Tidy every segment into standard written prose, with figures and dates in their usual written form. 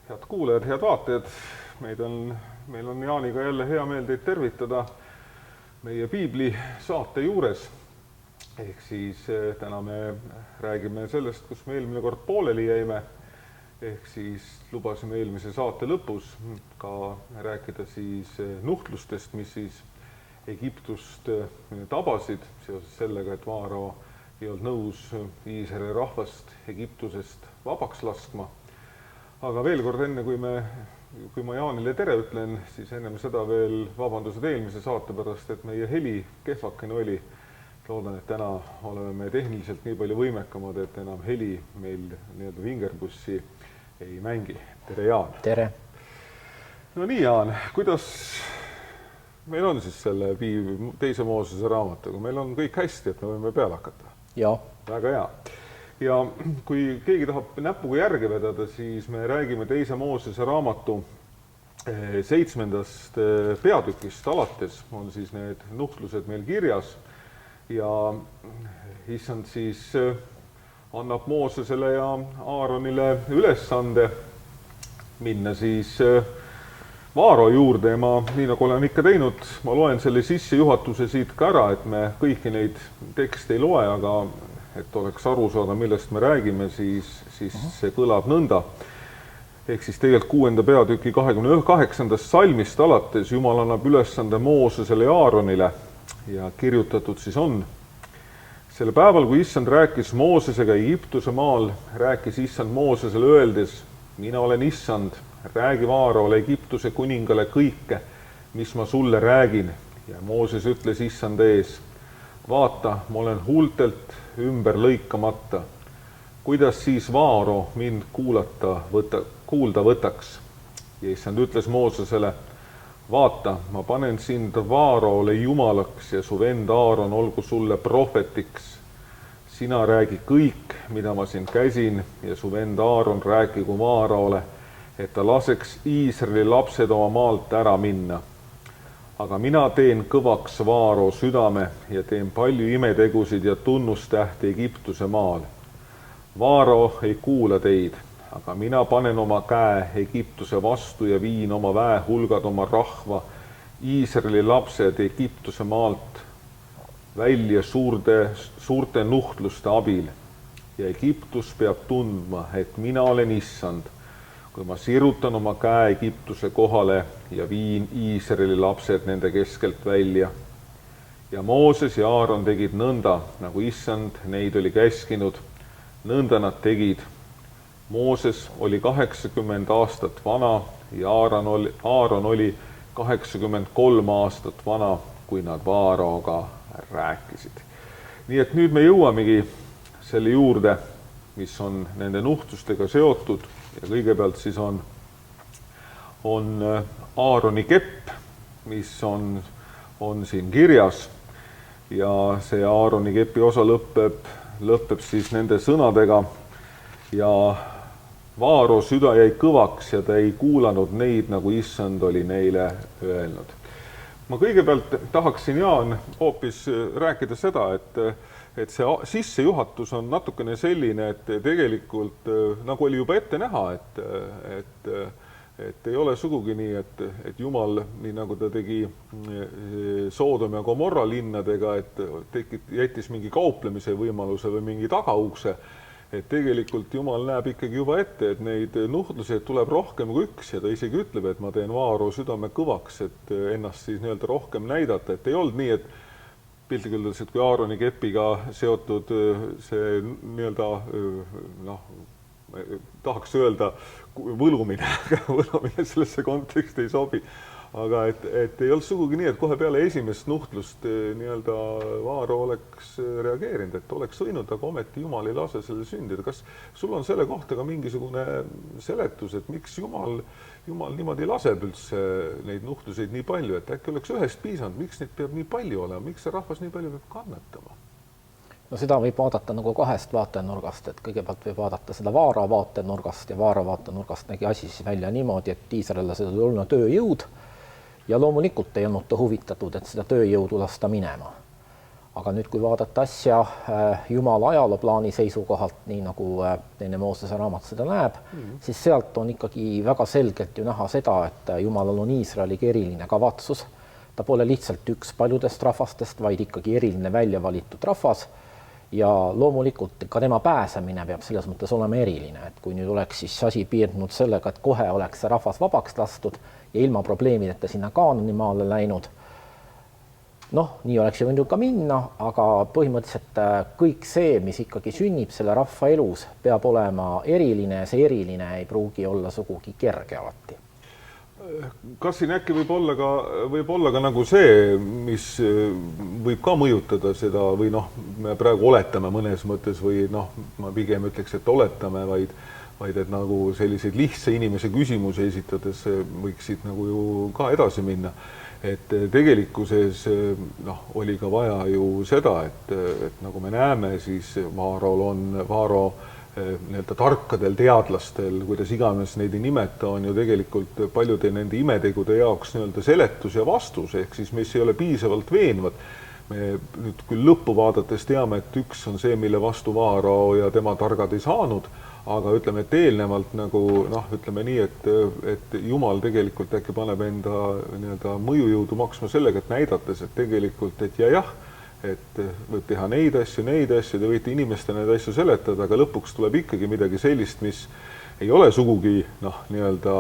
Head kuulajad, head vaatajad, meil on Jaaniga jälle hea meel teid tervitada meie piibli saate juures. Ehk siis täna me räägime sellest, kus me eelmine kord pooleli jäime. Ehk siis lubasime eelmise saate lõpus ka rääkida siis nuhtlustest, mis siis Egiptust tabasid seoses sellega, et Vaaro ei olnud nõus Iisraeli rahvast Egiptusest vabaks laskma. Aga veel kord enne, kui ma Jaanile tere ütlen, siis ennem seda veel vabandused eelmise saate pärast, et meie heli kehvakene oli. Loodan, et täna oleme me tehniliselt nii palju võimekamad, et enam heli meil nii-öelda vingerbussi ei mängi. Tere, Jaan! Tere! No nii, Jaan, kuidas meil on siis selle teise Moosese raamatuga? Meil on kõik hästi, et me võime peale hakata. Ja. Väga hea. Ja kui keegi tahab näpuga järge vedada, siis me räägime teise Moosese raamatu 7. peatükist alates. On siis need nuhtlused meil kirjas. Ja issand siis annab Moosesele ja Aaronile ülesande minna siis Vaaro juurde. Ja ma, nii nagu olen ikka teinud, ma loen selle sissejuhatuse siit ka ära, et me kõiki neid tekste ei loe, aga et oleks aru saada, millest me räägime, siis see kõlab nõnda. Ehk siis tegelikult 6. peatüki 28. salmist alates Jumal annab ülesande Moosesele ja Aaronile ja kirjutatud siis on. Selle päeval, kui issand rääkis Moosesega Egiptuse maal, rääkis issand Moosesele öeldes, mina olen issand, räägi Vaarole Egiptuse kuningale kõike, mis ma sulle räägin. Ja Mooses ütles issand ees, vaata, ma olen huultelt ümber lõikamata. Kuidas siis Vaaro mind kuulda võtaks? Ja issand ütles Moosesele, vaata, ma panen sind Vaarole jumalaks ja su vend Aaron olgu sulle prohvetiks. Sina räägi kõik, mida ma sind käsin ja su vend Aaron rääkigu Vaarole, et ta laseks Iisraeli lapsed oma maalt ära minna. Aga mina teen kõvaks Vaaro südame ja teen palju imetegusid ja tunnustähti Egiptuse maal. Vaaro ei kuula teid, aga mina panen oma käe Egiptuse vastu ja viin oma väehulgad oma rahva, Iisraeli lapsed Egiptuse maalt välja suurte nuhtluste abil. Ja Egiptus peab tundma, et mina olen issand, kui ma sirutan oma käe Egiptuse kohale ja viin Iisraeli lapsed nende keskelt välja. Ja Mooses ja Aaron tegid nõnda, nagu issand neid oli käskinud, nõnda nad tegid. Mooses oli 80 aastat vana ja Aaron oli 83 aastat vana, kui nad Vaaroga rääkisid. Nii et nüüd me jõuamegi selle juurde, mis on nende nuhtlustega seotud. Ja kõigepealt siis on Aaroni kepp, mis on siin kirjas. Ja see Aaroni kepi osa lõpeb siis nende sõnadega. Ja Vaaro süda jäi kõvaks ja ta ei kuulanud neid, nagu issand oli neile öelnud. Ma kõigepealt tahaksin, Jaan, hoopis rääkida seda, et see sissejuhatus on natukene selline, et tegelikult nagu oli juba ette näha, et ei ole sugugi nii, et Jumal, nii nagu ta tegi Soodom ja Gomorra linnadega, et jättis mingi kauplemise võimaluse või mingi tagaukse, et tegelikult Jumal näeb ikkagi juba ette, et neid nuhtluseid tuleb rohkem kui üks ja ta isegi ütleb, et ma teen Vaaro südame kõvaks, et ennast siis nii-öelda rohkem näidata, et ei olnud nii, et piltlikult öeldes, et kui Aaroni kepiga seotud see nii-öelda, tahaks öelda võlumine, võlumine sellesse konteksti ei sobi. Aga et ei olnud sugugi nii, et kohe peale esimest nuhtlust nii-öelda Vaaro oleks reageerinud, et oleks võinud, aga ometi Jumal ei lase selle sündida. Kas sul on selle kohta ka mingisugune seletus, et miks Jumal niimoodi laseb üldse neid nuhtluseid nii palju, et äkki oleks ühest piisanud, miks neid peab nii palju olema, miks see rahvas nii palju peab kannatama? No seda võib vaadata nagu kahest vaatenurgast, et kõigepealt võib vaadata seda Vaaro vaatenurgast ja Vaaro vaatenurgast nägi asi siis välja niimoodi, et Iisraellased oli olnud tööjõud ja loomulikult ei olnud ta huvitatud, et seda tööjõudu lasta minema. aga nüüd, kui vaadata asja Jumala ajalooplaani seisukohalt, nii nagu teine Moosese raamat seda näeb, siis sealt on ikkagi väga selgelt ju näha seda, et Jumalal on Iisraeliga eriline kavatsus. Ta pole lihtsalt üks paljudest rahvastest, vaid ikkagi eriline välja valitud rahvas ja loomulikult ka tema pääsemine peab selles mõttes olema eriline, et kui nüüd oleks siis asi piirdunud sellega, et kohe oleks see rahvas vabaks lastud ja ilma probleemideta sinna Kaanani maale läinud, noh, nii oleks ju võinud ka minna, aga põhimõtteliselt kõik see, mis ikkagi sünnib selle rahva elus, peab olema eriline ja see eriline ei pruugi olla sugugi kerge alati. Kas siin äkki võib olla ka nagu see, mis võib ka mõjutada seda või noh, me praegu oletame mõnes mõttes või noh, ma pigem ütleks, et oletame, vaid et nagu selliseid lihtsa inimese küsimusi esitades võiksid nagu ju ka edasi minna. Et tegelikkuses noh, oli ka vaja ju seda, et nagu me näeme, siis Vaaro nii-öelda tarkadel teadlastel, kuidas iganes neid ei nimeta, on ju tegelikult paljude nende imetegude jaoks nii-öelda seletus ja vastus, ehk siis mis ei ole piisavalt veenvad. Me nüüd küll lõppu vaadates teame, et üks on see, mille vastu Vaaro ja tema targad ei saanud, aga ütleme, et eelnevalt nagu noh, ütleme nii, et Jumal tegelikult äkki paneb enda nii-öelda mõjujõudu maksma sellega, et näidates, et tegelikult, et jah, et võib teha neid asju, te võite inimestele neid asju seletada, aga lõpuks tuleb ikkagi midagi sellist, mis ei ole sugugi noh, nii-öelda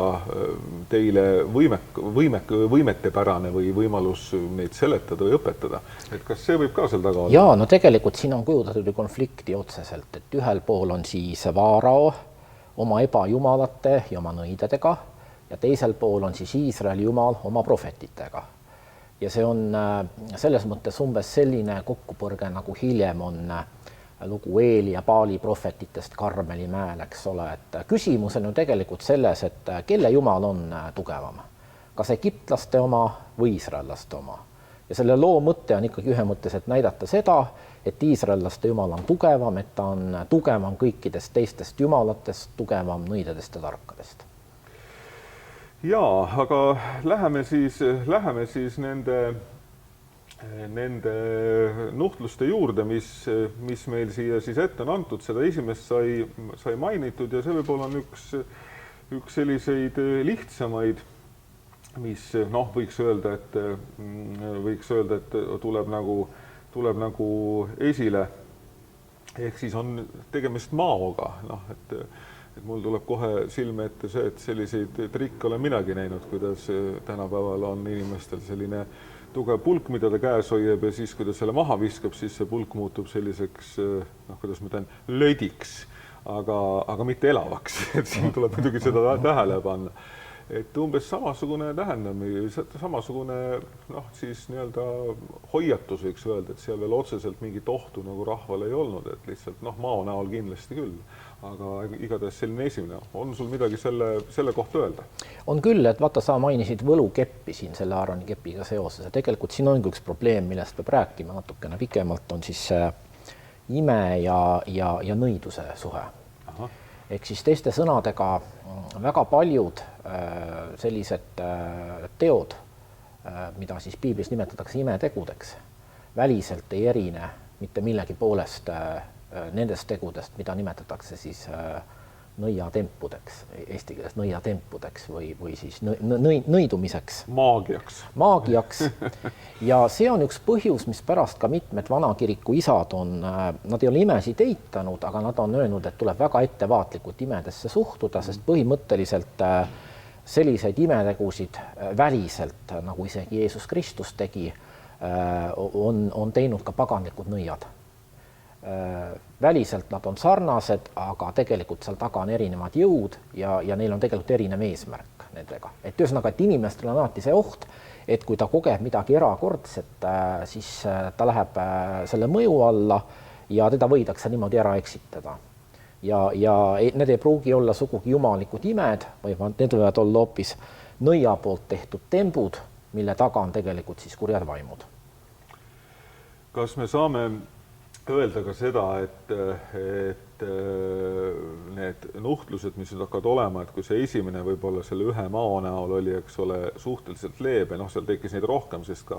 teile võimetepärane või võimalus neid seletada või õpetada. Et kas see võib ka seal taga olla? Jaa, no tegelikult siin on kujutatud konflikti otseselt, et ühel pool on siis Vaarao oma ebajumalate ja oma nõidedega ja teisel pool on siis Iisraeli jumal oma prohvetitega. Ja see on selles mõttes umbes selline kokkupõrge, nagu hiljem on lugu Eeli ja Paali prohvetitest Karmeli mäel, eks ole, et küsimus on ju tegelikult selles, et kelle jumal on tugevam, kas egiptlaste oma või iisraellaste oma. Ja selle loo mõte on ikkagi ühemõtteliselt näidata seda, et iisraellaste jumal on tugevam, et ta on tugevam kõikidest teistest jumalatest, tugevam nõidedest ja tarkadest. Jaa, aga läheme siis nende nuhtluste juurde, mis meil siia siis ette on antud. Seda esimest sai mainitud ja see võib-olla on üks selliseid lihtsamaid, mis noh, võiks öelda, et tuleb nagu esile. Ehk siis on tegemist maoga, noh, et mul tuleb kohe silme ette see, et selliseid trikke olen minagi näinud, kuidas tänapäeval on inimestel selline tugev pulk, mida ta käes hoiab ja siis, kui ta selle maha viskab, siis see pulk muutub selliseks, noh, kuidas ma ütlen, lödiks, aga mitte elavaks. Et siin tuleb muidugi seda tähele panna. Et umbes samasugune tähendamine, samasugune noh, siis nii-öelda hoiatus võiks öelda, et seal veel otseselt mingit ohtu nagu rahval ei olnud, et lihtsalt noh, mao näol kindlasti küll. Aga igatahes selline esimene. On sul midagi selle kohta öelda? On küll, et vaata, sa mainisid võlukeppi siin selle Aaroni kepiga seoses. Ja tegelikult siin on üks probleem, millest peab rääkima natukene pikemalt, on siis ime ja nõiduse suhe. Aha. Ehk siis teiste sõnadega väga paljud sellised teod, mida siis piiblis nimetatakse imetegudeks, väliselt ei erine mitte millegi poolest nendest tegudest, mida nimetatakse siis nõiatempudeks, eesti keeles nõiatempudeks või siis nõidumiseks. Maagiaks. Ja see on üks põhjus, mis pärast ka mitmed vanakiriku isad on, nad ei ole imesid eitanud, aga nad on öelnud, et tuleb väga ettevaatlikult imedesse suhtuda, sest põhimõtteliselt selliseid imetegusid väliselt, nagu isegi Jeesus Kristus tegi, on teinud ka paganlikud nõiad. Väliselt nad on sarnased, aga tegelikult seal taga on erinevad jõud ja neil on tegelikult erinev eesmärk nendega. Et ühesõnaga, et inimestel on alati see oht, et kui ta kogeb midagi erakordset, siis ta läheb selle mõju alla ja teda võidakse niimoodi ära eksitada. Ja need ei pruugi olla sugugi jumalikud imed, või need võivad olla hoopis nõia poolt tehtud tembud, mille taga on tegelikult siis kurjad vaimud. Kas me saame öelda ka seda, et need nuhtlused, mis nüüd hakkavad olema, et kui see esimene võib-olla selle ühe mao näol oli, eks ole, suhteliselt leebe, noh, seal tekkis neid rohkem, sest ka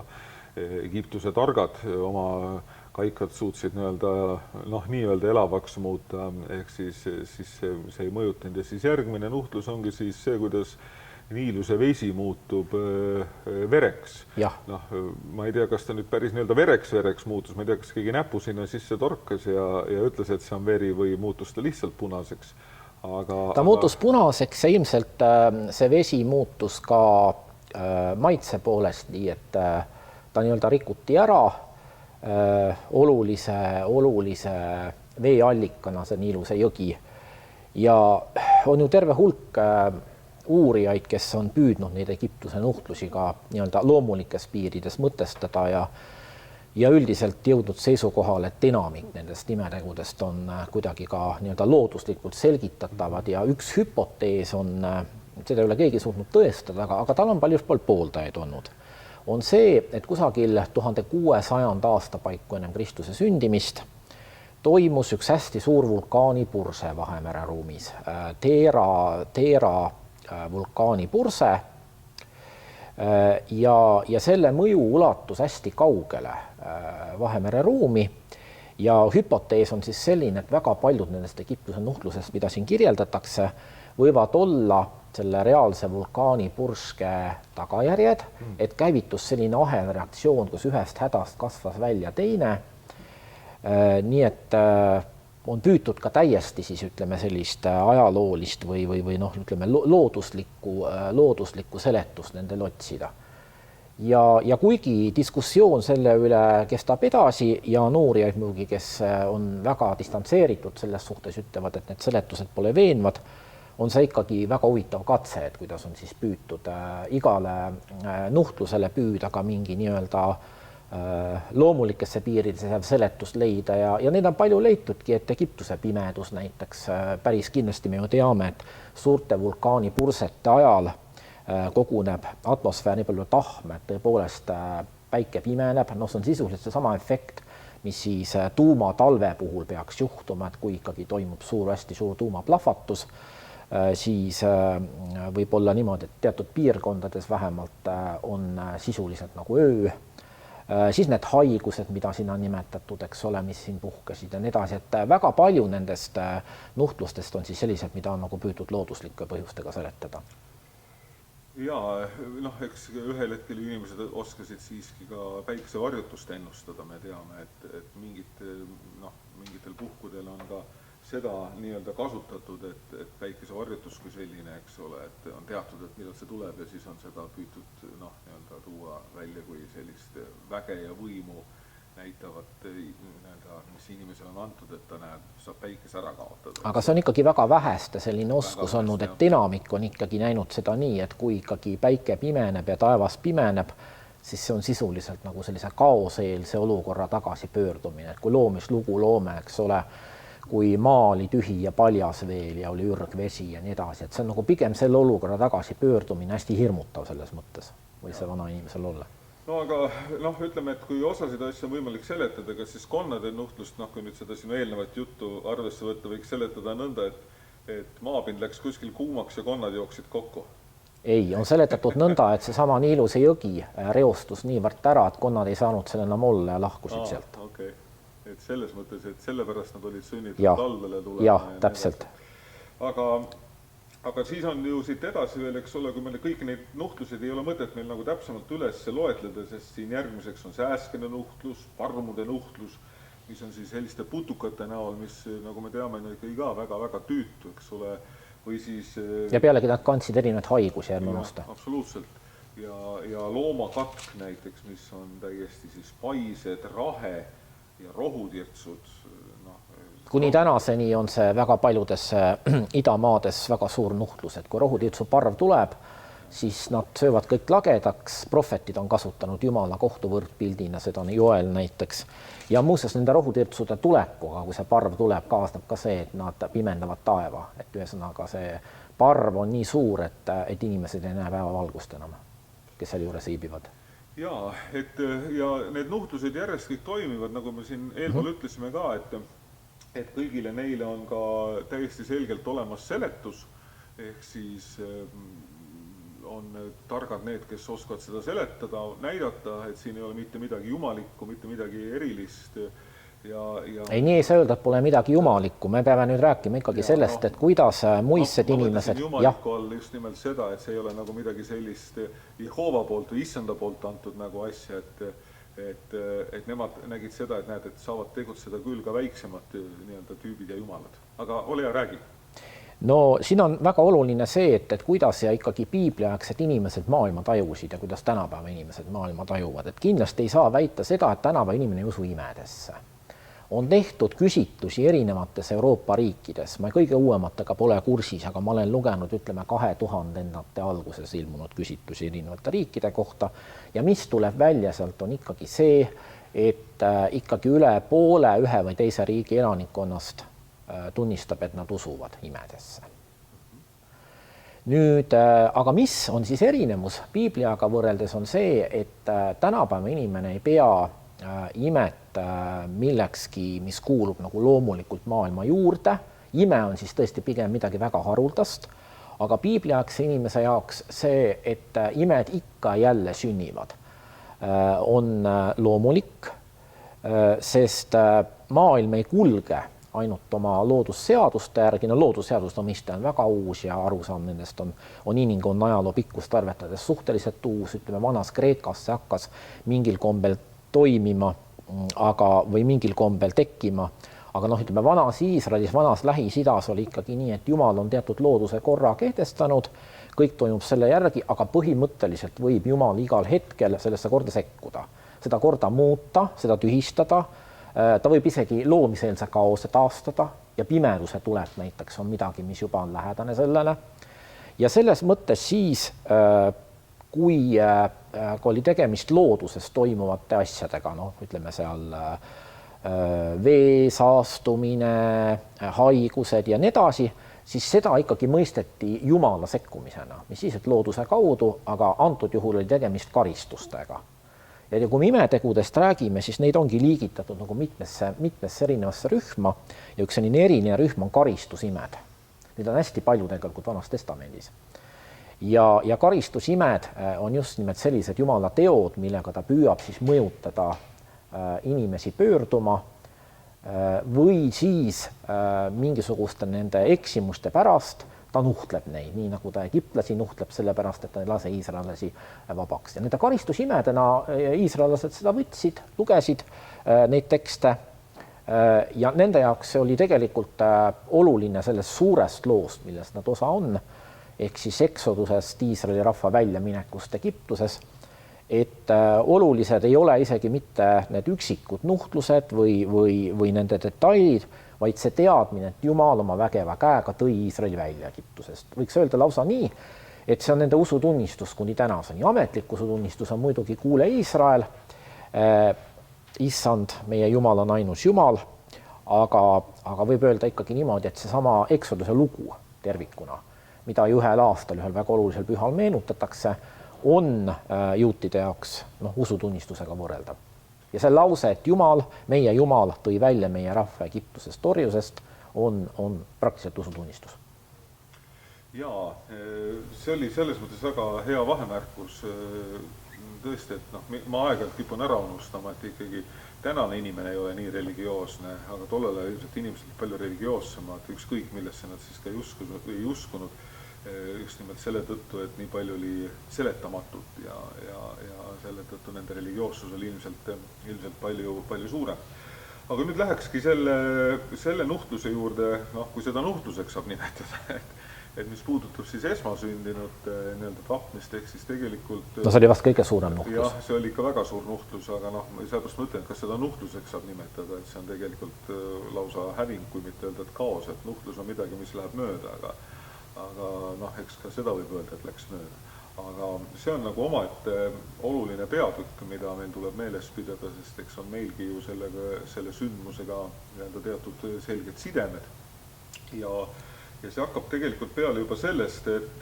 Egiptuse targad oma kaikad suutsid nii-öelda elavaks muuta, ehk siis see ei mõjutanud. Ja siis järgmine nuhtlus ongi siis see, kuidas niiluse vesi muutub vereks. Ma ei tea, kas ta nüüd päris nii-öelda vereks muutus, ma ei tea, kas keegi näpu sinna sisse torkas ja ütles, et see on veri või muutus ta lihtsalt punaseks. Ta muutus punaseks ja ilmselt see vesi muutus ka maitse poolest, nii et ta nii-öelda rikuti ära olulise veeallikana, see Niiluse jõgi. Ja on ju terve hulk uurijaid, kes on püüdnud neid Egiptuse nuhtlusi ka nii-öelda loomulikes piirides mõtestada ja üldiselt jõudnud seisukohale, et enamik nendest nimetegudest on kuidagi ka nii-öelda looduslikult selgitatavad ja üks hüpotees on, seda ei ole keegi suutnud tõestada, aga tal on palju pooldajaid olnud. On see, et kusagil 1600 aasta paiku ennem Kristuse sündimist toimus üks hästi suur vulkaanipurse Vahemere ruumis. Teera vulkaanipurse ja selle mõju ulatus hästi kaugele Vahemere ruumi ja hüpotees on siis selline, et väga paljud nendest Egiptuse nuhtlusest, mida siin kirjeldatakse, võivad olla selle reaalse vulkaanipurske tagajärjed, et käivitus selline ahelreaktsioon, kus ühest hädast kasvas välja teine. Nii et on püütud ka täiesti siis ütleme sellist ajaloolist või ütleme looduslikku seletust nendel otsida. Ja kuigi diskussioon selle üle kestab edasi ja on uurijaid muidugi, kes on väga distantseeritud selles suhtes, ütlevad, et need seletused pole veenvad, on see ikkagi väga huvitav katse, et kuidas on siis püütud igale nuhtlusele püüda ka mingi nii-öelda loomulikesse piiridesse seletust leida ja neid on palju leitudki, et Egiptuse pimedus näiteks päris kindlasti me ju teame, et suurte vulkaanipursete ajal koguneb atmosfääri palju tahme, et tõepoolest päike pimeneb, see on sisuliselt seesama efekt, mis siis tuumatalve puhul peaks juhtuma, et kui ikkagi toimub hästi suur tuumaplahvatus, siis võib olla niimoodi, et teatud piirkondades vähemalt on sisuliselt nagu öö, siis need haigused, mida siin on nimetatud, eks ole, mis siin puhkesid ja nii edasi, et väga palju nendest nuhtlustest on siis sellised, mida on nagu püütud looduslike põhjustega seletada. Jaa, eks ühel hetkel inimesed oskasid siiski ka päikesevarjutust ennustada, me teame, et mingitel puhkudel on ka seda nii-öelda kasutatud, et päikesevarjutus kui selline, eks ole, et on teatud, et millal see tuleb ja siis on seda püütud nii-öelda tuua välja kui sellist väge ja võimu näitavat, mis inimesel on antud, et ta saab päikese ära kaotada. Aga see on ikkagi väga väheste selline oskus olnud, et enamik on ikkagi näinud seda nii, et kui ikkagi päike pimeneb ja taevas pimeneb, siis see on sisuliselt nagu sellise kaoseelse olukorra tagasipöördumine, et kui loomislugu loome, eks ole, kui maa oli tühi ja paljas veel ja oli ürgvesi ja nii edasi, et see on nagu pigem selle olukorra tagasipöördumine hästi hirmutav selles mõttes, või see vana inimesel olla. Aga ütleme, et kui osasid asju on võimalik seletada, kas siis konnade nuhtlust, kui nüüd seda sinu eelnevat juttu arvesse võtta, võiks seletada nõnda, et maapind läks kuskil kuumaks ja konnad jooksid kokku? Ei, on seletatud nõnda, et seesama Niiluse jõgi reostus niivõrd ära, et konnad ei saanud selle enam olla ja lahkusid sealt. Okay. Et selles mõttes, et sellepärast nad olid sunnitud talvele tulema. Jah, täpselt. Aga siis on ju siit edasi veel, eks ole, kui meil kõik neid nuhtlused ei ole mõtet meil nagu täpsemalt üles loetleda, sest siin järgmiseks on sääskene nuhtlus, parmude nuhtlus, mis on siis selliste putukate näol, mis nagu me teame, ka väga-väga tüütu, eks ole, või siis... Ja pealegi nad kandsid erinevaid haigusi, ärme unusta. Absoluutselt. Ja loomakatk näiteks, mis on täiesti siis paised, rahe ja rohutirtsud. Kuni tänaseni on see väga paljudes idamaades väga suur nuhtlus, et kui rohutirtsu parv tuleb, siis nad söövad kõik lagedaks, prohvetid on kasutanud Jumala kohtuvõrdpildina, seda on Joel näiteks. Ja muuseas nende rohutirtsude tulekuga, kui see parv tuleb, kaasneb ka see, et nad pimendavad taeva, et ühesõnaga see parv on nii suur, et inimesed ei näe päevavalgust enam, kes seal juures viibivad. Ja need nuhtlused järjest kõik toimivad, nagu me siin eelpool ütlesime ka, et kõigile neile on ka täiesti selgelt olemas seletus, ehk siis on targad need, kes oskavad seda seletada, näidata, et siin ei ole mitte midagi jumalikku, mitte midagi erilist. Ei, nii ei saa öelda, et pole midagi jumalikku. Me peame nüüd rääkima ikkagi sellest, et kuidas muistsed inimesed... Jumaliku all just nimelt seda, et see ei ole nagu midagi sellist Jehova poolt või issanda poolt antud nagu asja, et nemad nägid seda, et näed, et saavad tegutseda küll ka väiksemad nii-öelda tüübid ja jumalad. Aga ole hea, räägi. No siin on väga oluline see, et kuidas ja ikkagi piibliaegsed inimesed maailma tajusid ja kuidas tänapäeva inimesed maailma tajuvad. Et kindlasti ei saa väita seda, et tänapäeva inimene ei usu imedesse. On tehtud küsitlusi erinevates Euroopa riikides. Ma kõige uuematega pole kursis, aga ma olen lugenud, ütleme, 2000-ndate alguses ilmunud küsitlusi erinevate riikide kohta. Ja mis tuleb välja sealt on ikkagi see, et ikkagi üle poole ühe või teise riigi elanikkonnast tunnistab, et nad usuvad imedesse. Nüüd, aga mis on siis erinevus piibliaga võrreldes on see, et tänapäeva inimene ei pea imet millekski, mis kuulub nagu loomulikult maailma juurde. Ime on siis tõesti pigem midagi väga haruldast, aga piibliaegse inimese jaoks see, et imed ikka jälle sünnivad, on loomulik, sest maailm ei kulge ainult oma loodusseaduste järgi. No loodusseaduste mõiste on väga uus ja arusaam nendest on inimkonna ajaloo pikkust arvetades suhteliselt uus. Ütleme, vanas Kreekas see hakkas mingil kombel toimima, või mingil kombel tekkima. Aga noh, ütleme, vanas Iisraelis, vanas Lähis-Idas oli ikkagi nii, et Jumal on teatud looduse korra kehtestanud, kõik toimub selle järgi, aga põhimõtteliselt võib Jumal igal hetkel sellesse korda sekkuda. Seda korda muuta, seda tühistada, ta võib isegi loomiseelse kaose taastada ja pimeduse tulek näiteks on midagi, mis juba on lähedane sellele. Ja selles mõttes siis, kui oli tegemist looduses toimuvate asjadega, ütleme seal vee saastumine, haigused ja nii edasi, siis seda ikkagi mõisteti Jumala sekkumisena, mis siis, et looduse kaudu, aga antud juhul oli tegemist karistustega. Ja kui me imetegudest räägime, siis neid ongi liigitatud nagu mitmesse erinevasse rühma ja üks selline erinev rühm on karistusimed. Neid on hästi palju tegelikult Vanas Testamendis. Ja karistusimed on just nimelt sellised Jumala teod, millega ta püüab siis mõjutada inimesi pöörduma või siis mingisuguste nende eksimuste pärast ta nuhtleb neid, nii nagu ta egiptlasi nuhtleb selle pärast, et ta ei lase iisraellasi vabaks. Ja nende karistusimedena iisraellased seda võtsid, lugesid neid tekste ja nende jaoks see oli tegelikult oluline sellest suurest loost, millest nad osa on, ehk siis eksodusest Iisraeli rahva väljaminekust Egiptuses, et olulised ei ole isegi mitte need üksikud nuhtlused või nende detailid, vaid see teadmine, et Jumal oma vägeva käega tõi Iisraeli välja Egiptusest. Võiks öelda lausa nii, et see on nende usutunnistus kuni tänaseni. Ametlik usutunnistus on muidugi kuule Iisrael, issand, meie Jumal on ainus Jumal, aga võib öelda ikkagi niimoodi, et see sama eksoduse lugu tervikuna, mida ühel aastal, ühel väga olulisel pühal meenutatakse, on juutide jaoks usutunnistusega võrreldav. Ja see lause, et Jumal, meie Jumal tõi välja meie rahva Egiptusest orjusest, on praktiliselt usutunnistus. Jaa, see oli selles mõttes väga hea vahemärkus. Tõesti, et ma aeg-ajalt kipun ära unustama, et ikkagi tänane inimene ei ole nii religioosne, aga tollele ilmselt inimesed palju religioossemad, ükskõik millesse nad siis ka ei uskunud. Just nimelt selle tõttu, et nii palju oli seletamatut ja selle tõttu nende religioossus oli ilmselt palju suurem. Aga nüüd lähekski selle nuhtluse juurde, kui seda nuhtluseks saab nimetada, et mis puudutab siis esmasündinud nii-öelda tapmist, ehk siis tegelikult... No see oli vast kõige suurem nuhtlus. Jah, see oli ikka väga suur nuhtlus, aga sellepärast mõtlen, et kas seda nuhtluseks saab nimetada, et see on tegelikult lausa häving, kui mitte öelda, et kaos, et nuhtlus on midagi, mis läheb mööda, aga eks ka seda võib öelda, et läks mööda. Aga see on nagu omaette oluline peatükk, mida meil tuleb meeles pidada, sest eks on meilgi ju selle sündmusega teatud selged sidemed. Ja see hakkab tegelikult peale juba sellest, et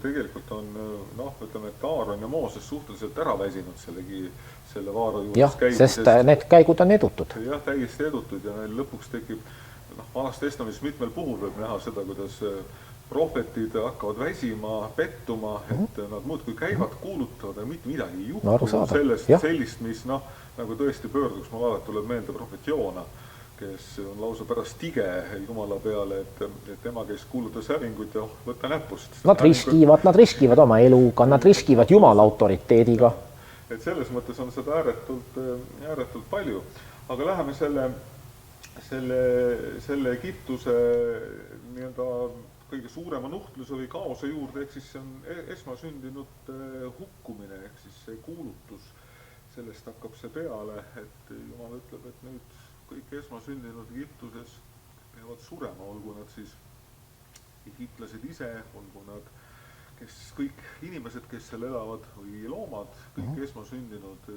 tegelikult on, ütleme, et Aaron ja Mooses suhteliselt ära väsinud selle vaara juures jah, käimisest. Sest need käigud on edutud. Jah, täiesti edutud ja lõpuks tekib vanas testamendis mitmel puhul võib näha seda, kuidas prohvetid hakkavad väsima, pettuma, et nad muudkui käivad, kuulutavad ja mitte midagi ei juhtu. Sellist, mis nagu tõesti pöörduks, mul alati tuleb meelde prohvet Joona, kes on lausa pärast tige Jumala peale, et tema käis kuulutas hävingut ja võtta näpust. Nad riskivad oma eluga, nad riskivad Jumala autoriteediga. Et selles mõttes on seda ääretult palju. Aga läheme selle Egiptuse kõige suurema nuhtluse või kaose juurde, ehk siis see on esmasündinud hukkumine, ehk siis see kuulutus, sellest hakkab see peale, et Jumal ütleb, et nüüd kõik esmasündinud Egiptuses peavad surema, olgu nad siis egiptlased ise, olgu nad kõik inimesed, kes seal elavad või loomad, kõik esmasündinud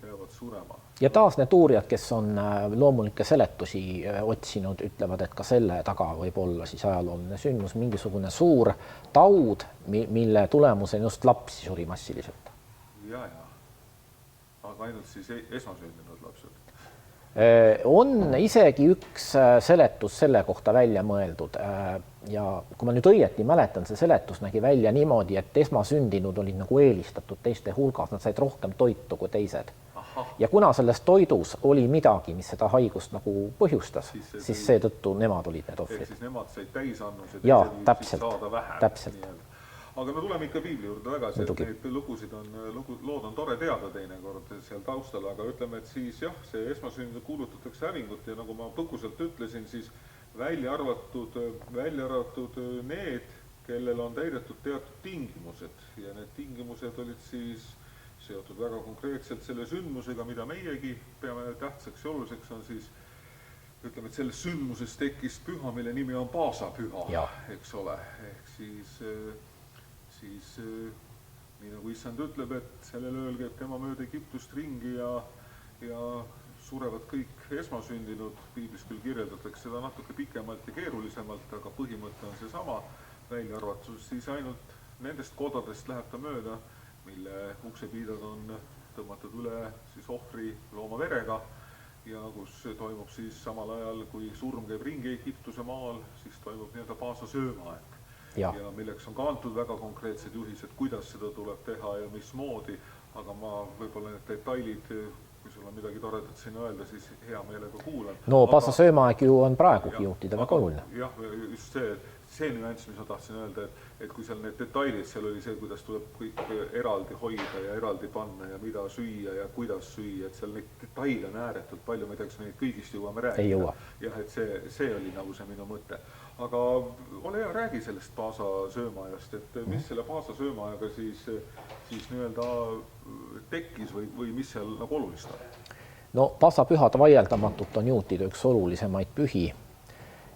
peavad surema. Ja taas need uurijad, kes on loomulikke seletusi otsinud, ütlevad, et ka selle taga võib olla siis ajalooline sündmus, mingisugune suur taud, mille tulemusena just lapsi suri massiliselt. Ja. Aga ainult siis esmasündinud lapsed. On isegi üks seletus selle kohta välja mõeldud ja kui ma nüüd õieti mäletan, see seletus nägi välja niimoodi, et esmasündinud olid nagu eelistatud teiste hulgas, nad said rohkem toitu kui teised. Ja kuna selles toidus oli midagi, mis seda haigust nagu põhjustas, siis seetõttu nemad olid need ohvrid. Ehk siis nemad said täisannus ja saada vähem. Täpselt. Aga me tuleme ikka piibli juurde tagasi, et neid lood on tore teada teinekord seal taustal, aga ütleme, et siis jah, see esmasündinud kuulutatakse hävingut ja nagu ma põgusalt ütlesin, siis välja arvatud need, kellel on täidetud teatud tingimused ja need tingimused olid siis seotud väga konkreetselt selle sündmusega, mida meiegi peame tähtsaks ja oluliseks, on siis ütleme, et selles sündmuses tekkis püha, mille nimi on paasapüha, eks ole, ehk siis nii nagu issand ütleb, et sellel ööl käib tema mööda Egiptust ringi ja surevad kõik esmasündinud, piiblis küll kirjeldatakse seda natuke pikemalt ja keerulisemalt, aga põhimõte on seesama, välja arvatud siis ainult nendest kodadest läheb ta mööda, mille uksepiidad on tõmmatud üle siis ohvri looma verega ja kus toimub siis samal ajal, kui surm käib ringi Egiptuse maal, siis toimub nii-öelda paasa söömaaeg. Ja milleks on ka antud väga konkreetsed juhised, kuidas seda tuleb teha ja mismoodi, aga ma võib-olla need detailid, kui sul on midagi toredat sinna öelda, siis hea meelega kuulan. No paasa söömaaeg ju on praegugi juhtida väga oluline. Jah, just see nüanss, mis ma tahtsin öelda, et kui seal need detailid, seal oli see, kuidas tuleb kõik eraldi hoida ja eraldi panna ja mida süüa ja kuidas süüa, et seal neid detaile on ääretult palju, ma ei tea, kas me neid kõigist jõuame rääkida. Ei jõua. Jah, et see oli nagu see minu mõte. Aga ole hea, räägi sellest paasa söömaajast, et mis selle paasa söömaajaga siis nii-öelda tekkis või mis seal nagu olulist on? No paasapühad vaieldamatult on juutide üks olulisemaid pühi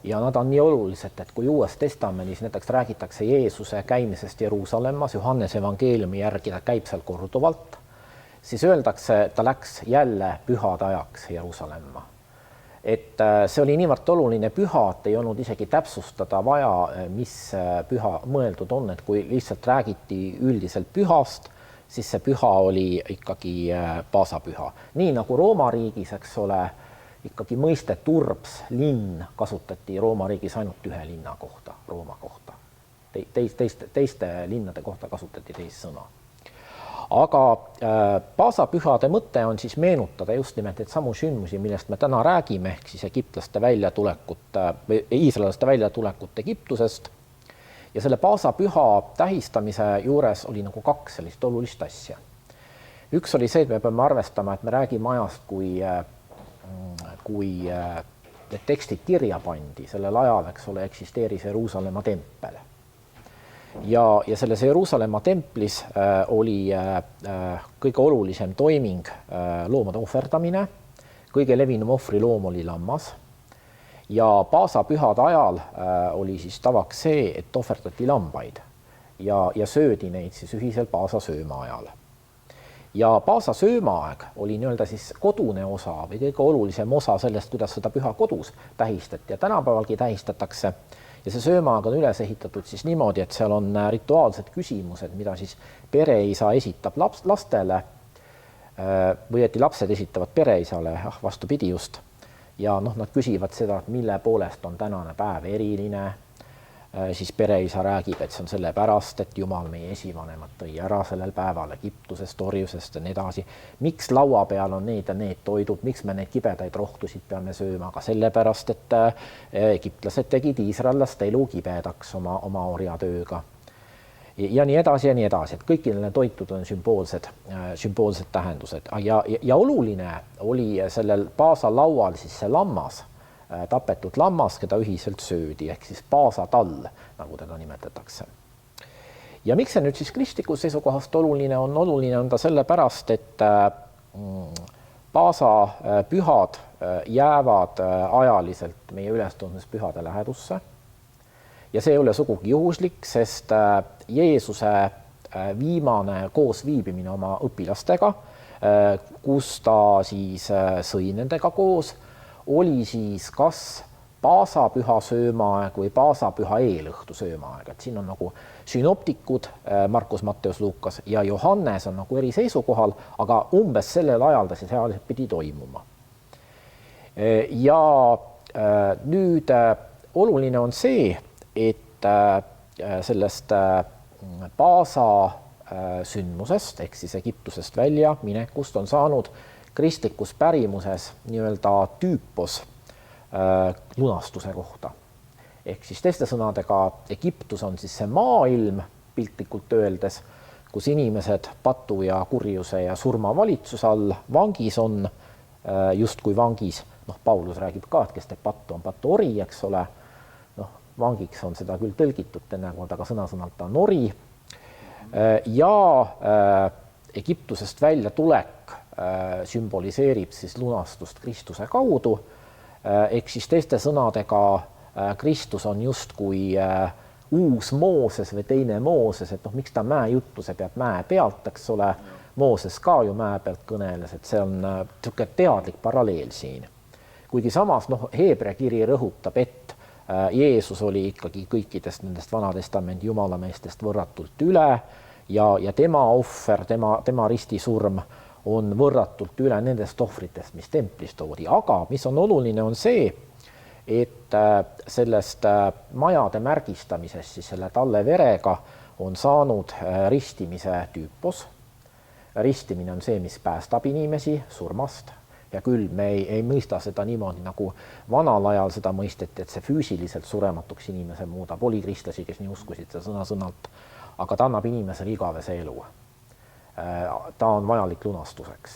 ja nad on nii olulised, et kui Uues Testamendis näiteks räägitakse Jeesuse käimisest Jeruusalemmas, Johannese evangeeliumi järgi ta käib seal korduvalt, siis öeldakse, ta läks jälle pühade ajaks Jeruusalemma. Et see oli niivõrd oluline püha, et ei olnud isegi täpsustada vaja, mis püha mõeldud on, et kui lihtsalt räägiti üldiselt pühast, siis see püha oli ikkagi paasapüha. Nii nagu Rooma riigis, eks ole, ikkagi mõistet urbs, linn kasutati Rooma riigis ainult ühe linna kohta, Rooma kohta. Teiste linnade kohta kasutati teist sõna. Aga paasapühade mõte on siis meenutada just nimelt et samu sündmusi, millest me täna räägime, ehk siis egiptlaste väljatulekut, iisraelaste väljatulekut Egiptusest. Ja selle paasapüha tähistamise juures oli nagu kaks sellist olulist asja. Üks oli see, et me peame arvestama, et me räägime ajast, kui need tekstid kirja pandi, sellel ajal, eks ole, eksisteeris Jeruusalemma tempel. Ja selles Jeruusalemma templis oli kõige olulisem toiming loomade ohverdamine, kõige levinum ohvriloom oli lammas ja paasapühade ajal oli siis tavaks see, et ohverdati lambaid ja söödi neid siis ühisel paasa sööma ajal. Ja paasa söömaaeg oli nii-öelda siis kodune osa või kõige olulisem osa sellest, kuidas seda püha kodus tähistati ja tänapäevalgi tähistatakse. Ja see söömaaeg on üles ehitatud siis niimoodi, et seal on rituaalsed küsimused, mida siis pereisa esitab lastele või et lapsed esitavad pereisale, vastupidi just. Ja nad küsivad seda, et mille poolest on tänane päev eriline, siis pereisa räägib, et see on sellepärast, et Jumal meie esivanemad tõi ära sellel päeval Egiptusest, orjusest ja nii edasi. Miks laua peal on need ja need toidud, miks me neid kibedaid rohtusid peame sööma, aga sellepärast, et egiptlased tegid iisraellaste elu kibedaks oma orjatööga. Ja nii edasi, et kõiki neile toitud on sümboolsed tähendused. Ja oluline oli sellel paasa laual siis see lammas, tapetud lammas, keda ühiselt söödi, ehk siis paasatall, nagu teda nimetatakse. Ja miks see nüüd siis kristliku seisukohast oluline on ta sellepärast, et paasa pühad jäävad ajaliselt meie ülestõusmispühade lähedusse. Ja see ei ole sugugi juhuslik, sest Jeesuse viimane koosviibimine oma õpilastega, kus ta siis sõi nendega koos, oli siis kas paasapüha söömaaeg või paasapüha eelõhtu söömaaeg. Et siin on nagu synoptikud, Markus, Matteus, Luukas ja Johannes on nagu eri seisukohal, aga umbes sellel ajal ta siis reaalselt pidi toimuma. Ja nüüd oluline on see, et sellest paasa sündmusest ehk siis Egiptusest välja minekust on saanud kristlikus pärimuses nii-öelda tüüpos lunastuse kohta. Ehk siis teiste sõnadega Egiptus on siis see maailm piltlikult öeldes, kus inimesed patu ja kurjuse ja surma valitsuse all vangis on justkui vangis. Paulus räägib ka, et kes teeb pattu, on pattu ori, eks ole. Vangiks on seda küll tõlgitud, aga sõna-sõnalt ta on ori. Ja Egiptusest välja tulek sümboliseerib siis lunastust Kristuse kaudu. Ehk siis teiste sõnadega Kristus on justkui uus Mooses või teine Mooses, et miks ta mäejuttu, see peab mäe pealt, eks ole. Mooses ka ju mäe pealt kõneles, et see on teadlik paralleel siin. Kuigi samas Heebrea kiri rõhutab, et Jeesus oli ikkagi kõikidest nendest Vanatestamendi jumalameestest võrratult üle ja tema ohver, tema ristisurm on võrratult üle nendest ohvritest, mis templis toodi. Aga mis on oluline, on see, et sellest majade märgistamisest siis selle talle verega on saanud ristimise tüüpos. Ristimine on see, mis päästab inimesi surmast. Ja küll me ei mõista seda niimoodi, nagu vanal ajal seda mõisteti, et see füüsiliselt surematuks inimese muudab. Oli kristlasi, kes nii uskusid seda sõna-sõnalt, aga ta annab inimesele igavese elu. Ta on vajalik lunastuseks.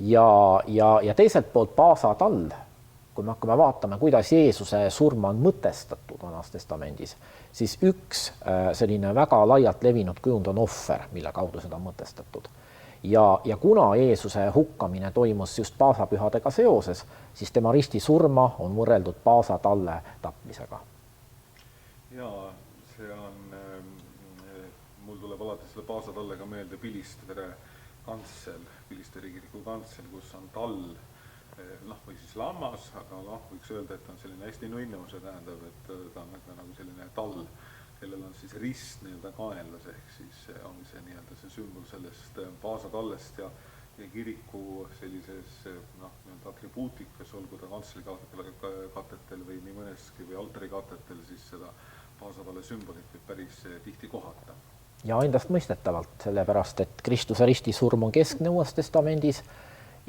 Ja teiselt poolt paasatall, kui me hakkame vaatama, kuidas Jeesuse surma on mõtestatud Vanas Testamendis, siis üks selline väga laialt levinud kujund on ohver, mille kaudu seda on mõtestatud. Ja kuna Jeesuse hukkamine toimus just paasapühadega seoses, siis tema ristisurma on võrreldud paasatalle tapmisega. Ja see on, mul tuleb alati selle paasatallega meelde Pilistere kantsel, Pilistere kiriku kantsel, kus on tall, või siis lammas, aga võiks öelda, et on selline hästi nunnu, see tähendab, et ta on nagu selline tall, kellel on siis rist nii-öelda kaenlas, ehk siis ongi see nii-öelda see sümbol sellest paasatallest ja kiriku sellises nii-öelda atribuutikas, olgu ta kantsli-katetel või nii mõneski või altari-katetel, siis seda paasatalle sümbolit võib päris tihti kohata. Ja endast mõistetavalt, sellepärast, et Kristuse ristisurm on keskne Uues Testamendis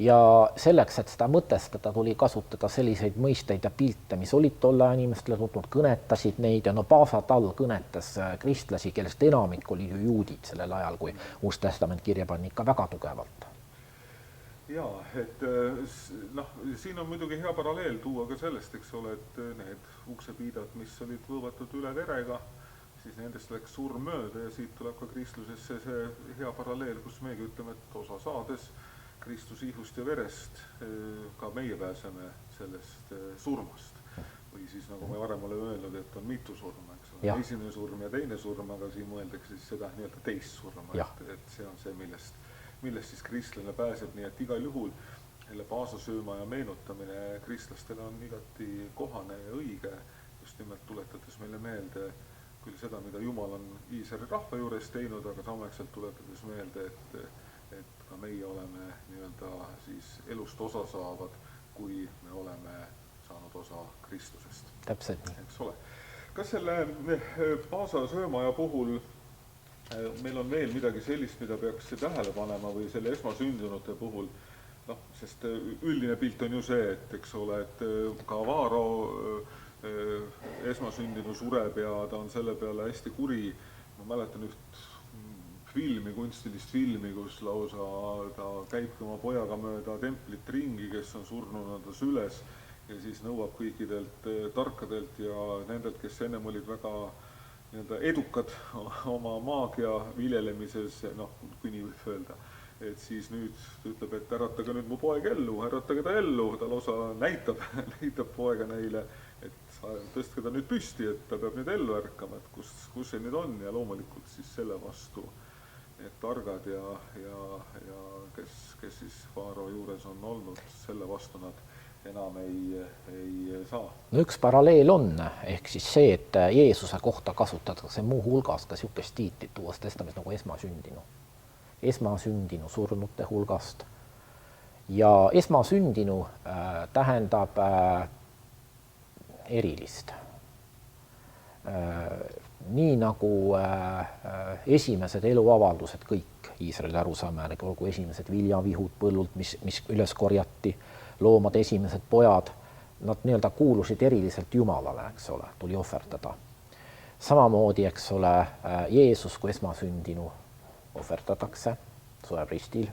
ja selleks, et seda mõtestada, tuli kasutada selliseid mõisteid ja pilte, mis olid tolle inimestele tutnud, kõnetasid neid ja paasatall kõnetas kristlasi, kellest enamik oli ju juudid sellel ajal, kui Uus Testament kirja pani ikka väga tugevalt. Ja, et siin on muidugi hea paralleel tuua ka sellest, eks ole, et need uksepiidad, mis olid võõvatud üle verega, siis nendest läks surm mööda ja siit tuleb ka kristlusesse see hea paralleel, kus meiegi ütleme, et osa saades Kristuse ihust ja verest ka meie pääseme sellest surmast. Või siis nagu me varem oleme öelnud, et on mitu surma, eks ole. Esimene surm ja teine surm, aga siin mõeldakse siis seda nii-öelda teist surma, et see on see, millest siis kristlane pääseb, nii et igal juhul jälle paasasööma ja meenutamine kristlastele on igati kohane ja õige, just nimelt tuletades meile meelde küll seda, mida Jumal on Iisraeli rahva juures teinud, aga samaaegselt tuletades meelde, et ka meie oleme nii-öelda siis elust osa saavad, kui me oleme saanud osa Kristusest. Täpselt nii. Eks ole. kas selle Paasa söömaja puhul meil on veel midagi sellist, mida peaks tähele panema või selle esmasündinute puhul, noh, sest üldine pilt on ju see, et eks ole, et ka Vaaro esmasündinu sureb ja ta on selle peale hästi kuri. Ma mäletan üht filmi, kunstilist filmi, kus lausa ta käibki oma pojaga mööda templit ringi, kes on surnuna ta süles ja siis nõuab kõikidelt tarkadelt ja nendelt, kes ennem olid väga edukad oma maagia viljelemises, noh, kui nii võib öelda, et siis nüüd ütleb, et äratage nüüd mu poeg ellu, äratage ta ellu, ta lausa näitab poega neile, et tõstke ta nüüd püsti, et ta peab nüüd ellu ärkama, et kus see nüüd on ja loomulikult siis selle vastu need targad ja kes siis Vaaro juures on olnud, selle vastu nad enam ei saa. No üks paralleel on, ehk siis see, et Jeesuse kohta kasutatakse muu hulgas ka niisugust tiitlit Uues Testamendis nagu esmasündinu surnute hulgast. Ja esmasündinu tähendab erilist. Nii nagu esimesed eluavaldused kõik Iisraeli arusaamääle, olgu esimesed viljavihud põllult, mis üles korjati, loomade esimesed pojad, nad nii-öelda kuulusid eriliselt Jumalale, eks ole, tuli ohverdada. Samamoodi, eks ole, Jeesus kui esmasündinu ohverdatakse, sureb ristil.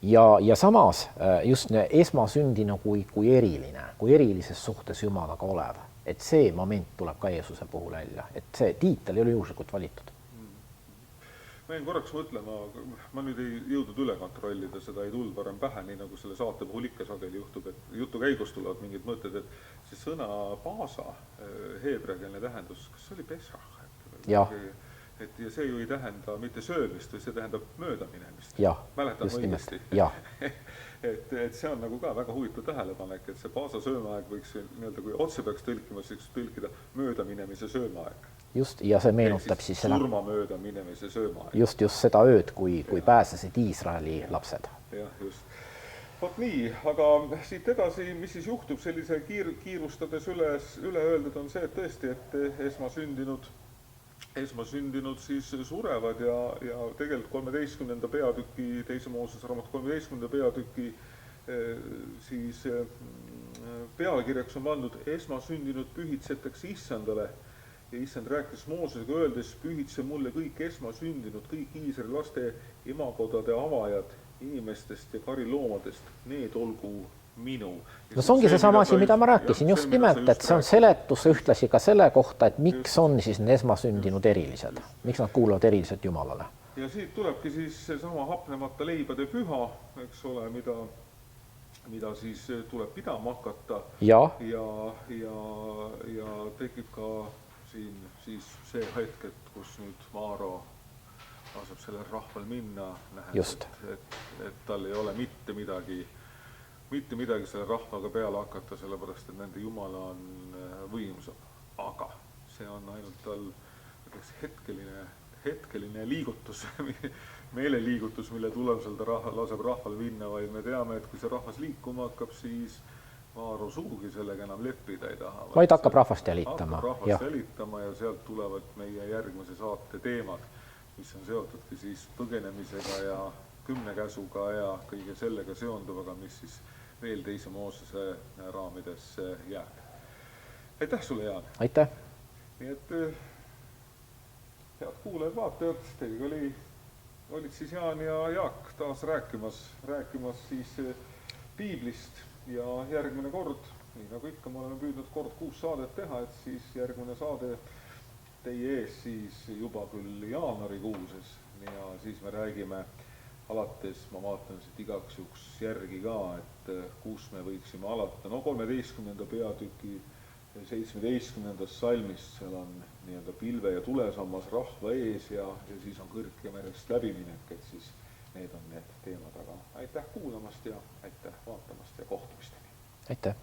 Ja samas just esmasündinu kui eriline, kui erilises suhtes Jumalaga olev. Et see moment tuleb ka Jeesuse puhul välja, et see tiitel ei ole juhuslikult valitud. Ma jäin korraks mõtlema, ma nüüd ei jõudnud üle kontrollida, seda ei tulnud varem pähe, nii nagu selle saate puhul ikka sageli juhtub, et jutu käigus tulevad mingid mõtted, et see sõna Paasa, heebreakeelne tähendus, kas see oli Pesach? Jah. Ja see ju ei tähenda mitte söömist, või see tähendab möödaminemist. Jah, mäletan just õigesti. Jah. Et see on nagu ka väga huvitav tähelepanek, et see Paasa söömaaeg võiks nii-öelda, kui otse peaks tõlkima, siis tõlkida möödaminemise söömaaeg. Just, ja see meenutab siis seda surma mööda minemise söömaaeg. Just seda ööd, kui pääsesid Iisraeli lapsed. Jah, just. Vot nii, aga siit edasi, mis siis juhtub sellise kiirustades üle öeldud on see, et tõesti, et esmasündinud siis surevad ja tegelikult 13. peatüki, teise Moosese raamatu 13. peatüki siis pealkirjaks on pandud esmasündinud pühitsetakse Issandale ja Issand rääkis Moosesega öeldes, pühitse mulle kõik esmasündinud, kõik Iisraeli laste emakodade avajad inimestest ja kariloomadest, need olgu minu. No see ongi seesama asi, mida ma rääkisin, just nimelt, et see on seletus ühtlasi ka selle kohta, et miks on siis need esmasündinud erilised, miks nad kuuluvad eriliselt Jumalale. Ja siit tulebki siis seesama hapnemata leibade püha, eks ole, mida siis tuleb pidama hakata ja tekib ka siin siis see hetk, et kus nüüd Vaaro laseb sellel rahval minna, nähes, et tal ei ole mitte midagi selle rahvaga peale hakata, sellepärast, et nende Jumala on võimsam. Aga see on ainult tal hetkeline liigutus, meeleliigutus, mille tulemusel ta laseb rahval minna, vaid me teame, et kui see rahvas liikuma hakkab, siis Vaaro sugugi sellega enam leppida ei taha. Vaid hakkab rahvast jälitama. Hakkab rahvast jälitama ja sealt tulevad meie järgmise saate teemad, mis on seotudki siis põgenemisega ja 10 käsuga ja kõige sellega seonduvaga, mis siis veel teise Moosese raamides jääb. Aitäh sulle, Jaan! Aitäh! Nii et head kuulajad, vaatajad, teiega olid siis Jaan ja Jaak taas rääkimas siis piiblist ja järgmine kord, nii nagu ikka, me oleme püüdnud kord 6 saadet teha, et siis järgmine saade teie ees siis juba küll jaanuarikuuses ja siis me räägime alates, ma vaatan siit igaks juks järgi ka, et kus me võiksime alata, no 13. peatüki 17. salmist, seal on nii-öelda pilve ja tulesammas rahva ees ja siis on kõrgkemerest läbiminek, et siis need on need teemad, aga aitäh kuulamast ja aitäh vaatamast ja kohtumisteni. Aitäh!